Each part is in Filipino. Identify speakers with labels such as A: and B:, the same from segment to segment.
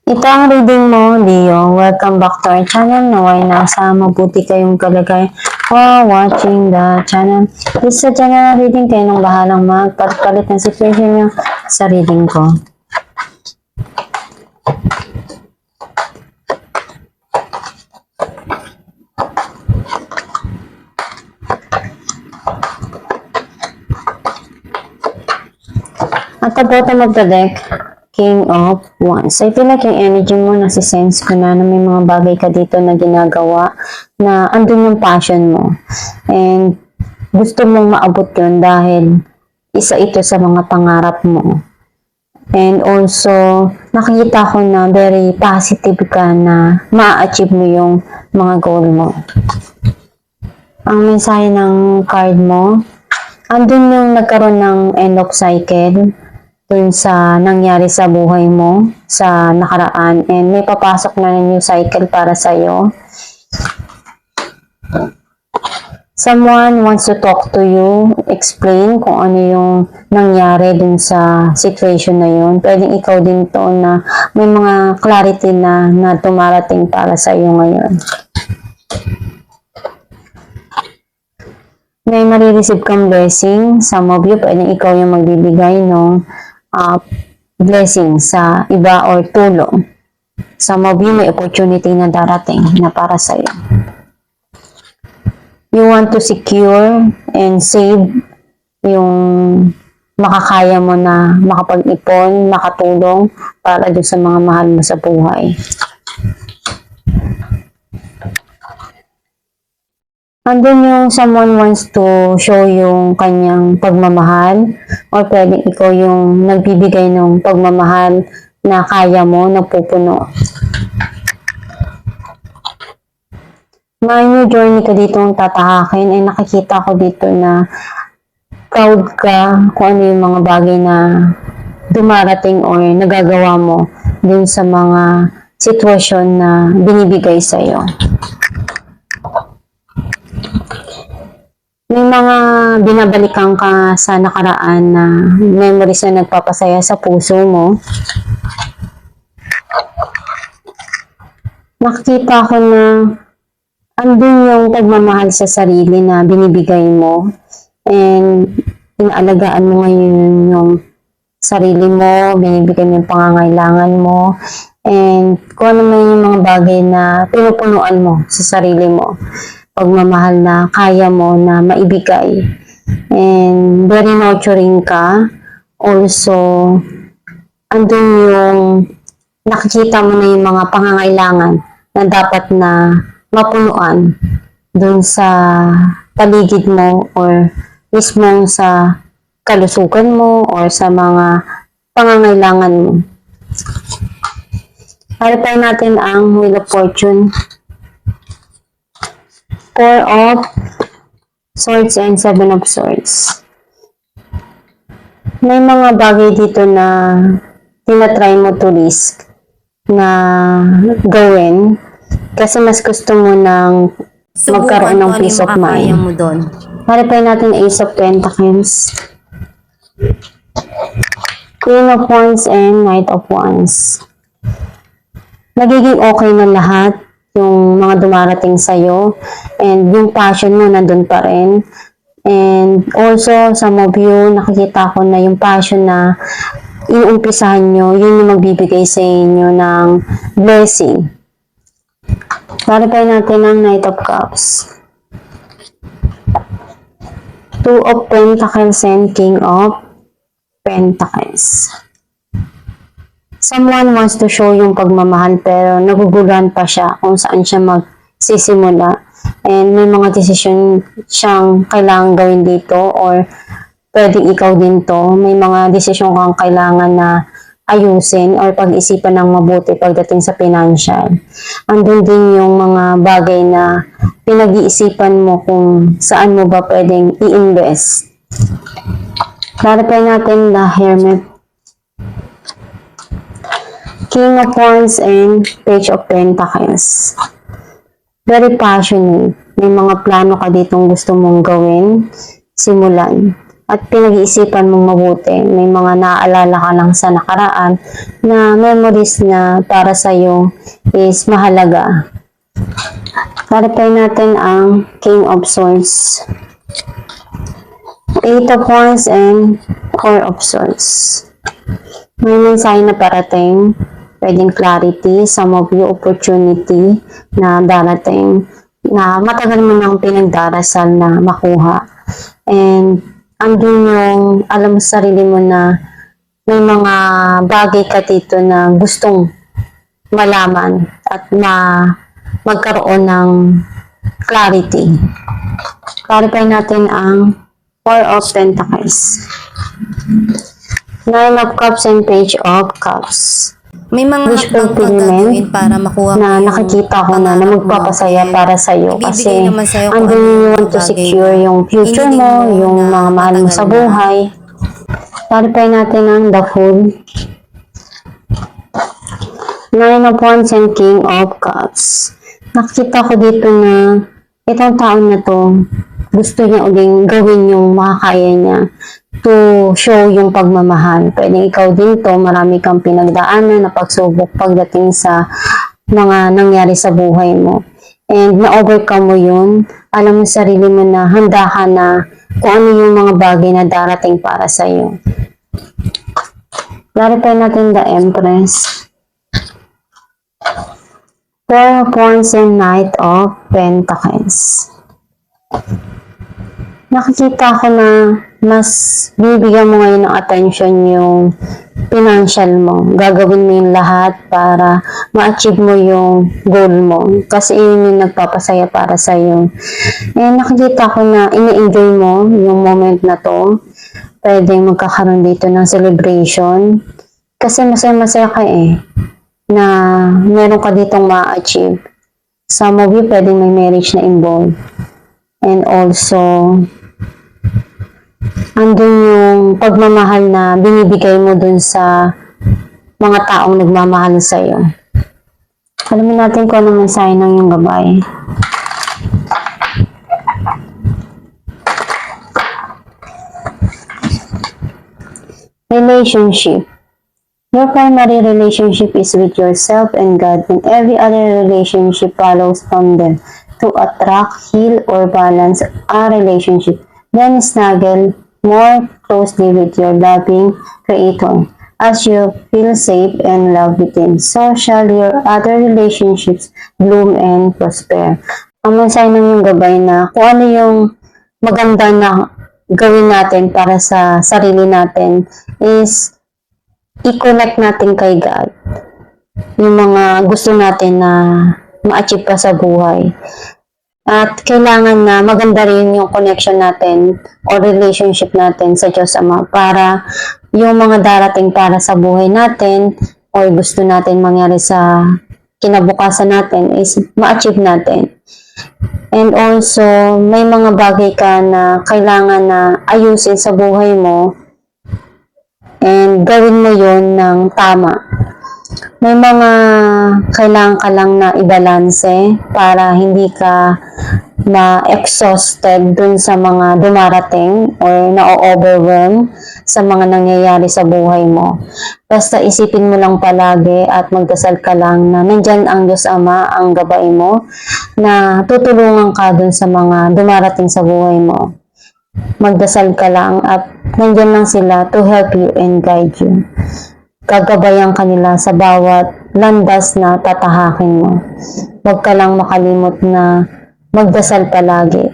A: Ito ang reading mo, Leo. Welcome back to our channel. Naway nasa mabuti kayong kalagayan while watching the channel. This is a general reading, kayo nang bahalang magpapalit ng situation nyo sa reading ko. At the bottom of the deck, King of Wands. I feel like yung energy mo, nasi-sense ko na may mga bagay ka dito na ginagawa na andun yung passion mo. And gusto mong maabot yun dahil isa ito sa mga pangarap mo. And also, nakikita ko na very positive ka na ma-achieve mo yung mga goal mo. Ang mensahe ng card mo, andun yung nagkaroon ng end of cycle dun sa nangyari sa buhay mo sa nakaraan, and may papasok na new cycle para sa'yo. Someone wants to talk to you, explain kung ano yung nangyari dun sa situation na yun. Pwedeng ikaw din to na may mga clarity na tumarating para sa'yo ngayon. May marireceive kang blessing. Some of you, pwedeng ikaw yung magbibigay ng blessing sa iba or tulong. Some of you, may opportunity na darating na para sa'yo. You want to secure and save yung makakaya mo na makapag-ipon, makatulong para doon sa mga mahal mo sa buhay. Andun yung someone wants to show yung kanyang pagmamahal, or pwedeng ikaw yung nagbibigay ng pagmamahal na kaya mo, napupuno. May new journey ka dito ang tatahakin, ay nakikita ko dito na proud ka kung ano yung mga bagay na dumarating or nagagawa mo dun sa mga sitwasyon na binibigay sa'yo. May mga binabalikan ka sa nakaraan na memories na nagpapasaya sa puso mo. Nakikita ko na andun yung pagmamahal sa sarili na binibigay mo, and inaalagaan mo ngayon yung sarili mo, binibigay mo yung pangangailangan mo, and kung ano man yung mga bagay na pinupunuan mo sa sarili mo. Pagmamahal na kaya mo na maibigay, and very nurturing ka. Also, andun yung nakikita mo na yung mga pangangailangan na dapat na mapunuan dun sa paligid mo or mismo sa kalusugan mo or sa mga pangangailangan mo. Harapin natin ang Wheel of Fortune, Four of Swords and Seven of Swords. May mga bagay dito na tinatry mo to risk na gawin kasi mas gusto mo nang magkaroon ng peace of mind. Harapin natin Ace of Pentacles, Queen of Wands and Knight of Wands. Nagiging okay na lahat yung mga dumarating sa'yo, and yung passion mo nandun pa rin. And also, some of you, nakikita ko na yung passion na iumpisahan nyo, yun yung magbibigay sa inyo ng blessing. Parapay natin ang Knight of Cups, Two of Pentacles and King of Pentacles. Someone wants to show yung pagmamahal pero naguguluhan pa siya kung saan siya magsisimula. And may mga desisyon siyang kailangan gawin dito, or pwedeng ikaw din to. May mga desisyon kang kailangan na ayusin or pag-isipan ng mabuti pagdating sa financial. Andun din yung mga bagay na pinag-iisipan mo kung saan mo ba pwedeng i-invest. Clarify natin the Hermit, King of Wands and Page of Pentacles. Very passionate. May mga plano ka ditong gusto mong gawin, simulan. at pinag-iisipan mong mabuti. May mga naaalala ka lang sa nakaraan na memories na para sa'yo is mahalaga. Clarify natin ang King of Swords, Eight of Wands, and Four of Swords. May mensahe na parating, pwedeng clarity, some of you opportunity na darating na matagal mo nang pinagdarasal na makuha. And andun yung alam mo sa sarili mo na may mga bagay ka dito na gustong malaman at magkaroon ng clarity. Clarify natin ang Four of Pentacles, Nine of Cups, and Page of Cups.
B: May mga
A: Wish
B: hakbang kang gagawin para makuha
A: na
B: mo yung
A: nakikita ko na
B: pangarap mo.
A: magpapasaya para sa iyo
B: Ibibigay
A: kasi
B: naman sa'yo kung
A: andun
B: ano
A: you
B: yung
A: want to
B: bagay
A: secure
B: na
A: yung future
B: hiniling
A: mo,
B: mo
A: yung
B: na
A: mga mahal mo
B: matagal
A: sa
B: na.
A: buhay. Clarify natin ang the Fool, Nine of Wands, and King of Cups. Nakita ko dito na itong taon na to, gusto niya uling gawin yung makakaya niya to show yung pagmamahal. Pwede ikaw din to, marami kang pinagdaanan na pagsubok pagdating sa mga nangyari sa buhay mo. And na-overcome mo yun. Alam mo sa sarili mo na handa ka na kung ano yung mga bagay na darating para sa iyo. Clarify natin the Empress, Four of Wands, and Knight of Pentacles. Nakikita ko na mas bibigyan mo ngayon ng attention yung financial mo. Gagawin mo yung lahat para ma-achieve mo yung goal mo. Kasi yun yung nagpapasaya para sa iyo. Eh, nakikita ko na ini-enjoy mo yung moment na to. Pwedeng magkakaroon dito ng celebration. Kasi masaya-masaya ka na meron ka ditong ma-achieve. Some of you pwedeng may marriage na involved. And also, andun yung pagmamahal na binibigay mo dun sa mga taong nagmamahal sa iyo. Alamin natin kung ano mensahe ng yung gabay. Relationship. Your primary relationship is with yourself and God, and every other relationship follows from them. To attract, heal, or balance a relationship, then snuggle more closely with your loving Creator. As you feel safe and loved within, so shall your other relationships bloom and prosper. Ang mensahe ng yung gabay na kung ano yung maganda na gawin natin para sa sarili natin is i-connect natin kay God. Yung mga gusto natin na ma-achieve pa sa buhay. At kailangan na maganda rin yung connection natin o relationship natin sa Diyos Ama para yung mga darating para sa buhay natin o gusto natin mangyari sa kinabukasan natin is ma-achieve natin. And also, may mga bagay ka na kailangan na ayusin sa buhay mo and gawin mo yon ng tama. May mga kailangan ka lang na ibalanse para hindi ka na-exhausted dun sa mga dumarating or na-overwhelm sa mga nangyayari sa buhay mo. Basta isipin mo lang palagi at magdasal ka lang na nandyan ang Diyos Ama, ang gabay mo, na tutulungan ka dun sa mga dumarating sa buhay mo. Magdasal ka lang at nandyan lang sila to help you and guide you. Gagabayan ka nila sa bawat landas na tatahakin mo. Huwag ka lang makalimot na magdasal palagi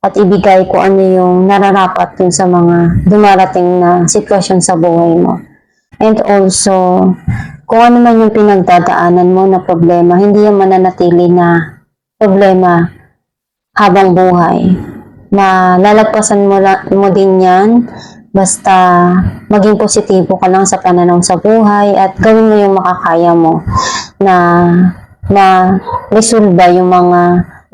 A: at ibigay kung ano yung nararapat dun sa mga dumarating na sitwasyon sa buhay mo. And also, kung ano man yung pinagdadaanan mo na problema, hindi yung mananatili na problema habang buhay. Lalagpasan mo din yan, basta maging positibo ka lang sa pananaw sa buhay at gawin mo yung makakaya mo na resolba yung mga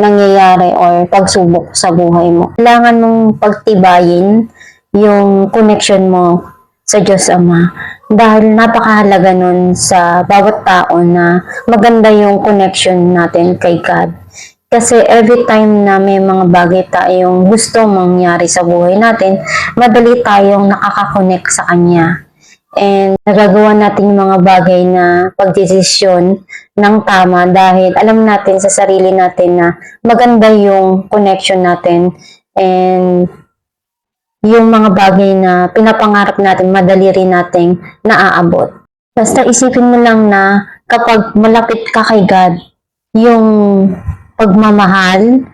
A: nangyayari or pagsubok sa buhay mo. Kailangan mong pagtibayin yung connection mo sa Diyos Ama dahil napakahalaga nun sa bawat tao na maganda yung connection natin kay God. Kasi every time na may mga bagay tayong gusto mangyari sa buhay natin, madali tayong nakakakonect sa Kanya. And nagagawa natin yung mga bagay na pagdesisyon ng tama dahil alam natin sa sarili natin na maganda yung connection natin and yung mga bagay na pinapangarap natin, madali rin nating naaabot. Basta isipin mo lang na kapag malapit ka kay God, yung pagmamahal,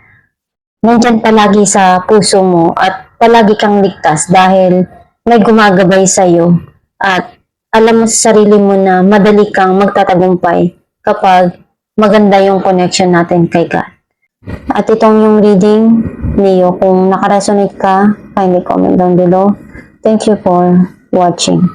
A: nandyan palagi sa puso mo at palagi kang ligtas dahil may gumagabay sa'yo at alam mo sa sarili mo na madali kang magtatagumpay kapag maganda yung connection natin kay God. At itong yung reading niyo, kung nakaresonate ka, kindly comment down below. Thank you for watching.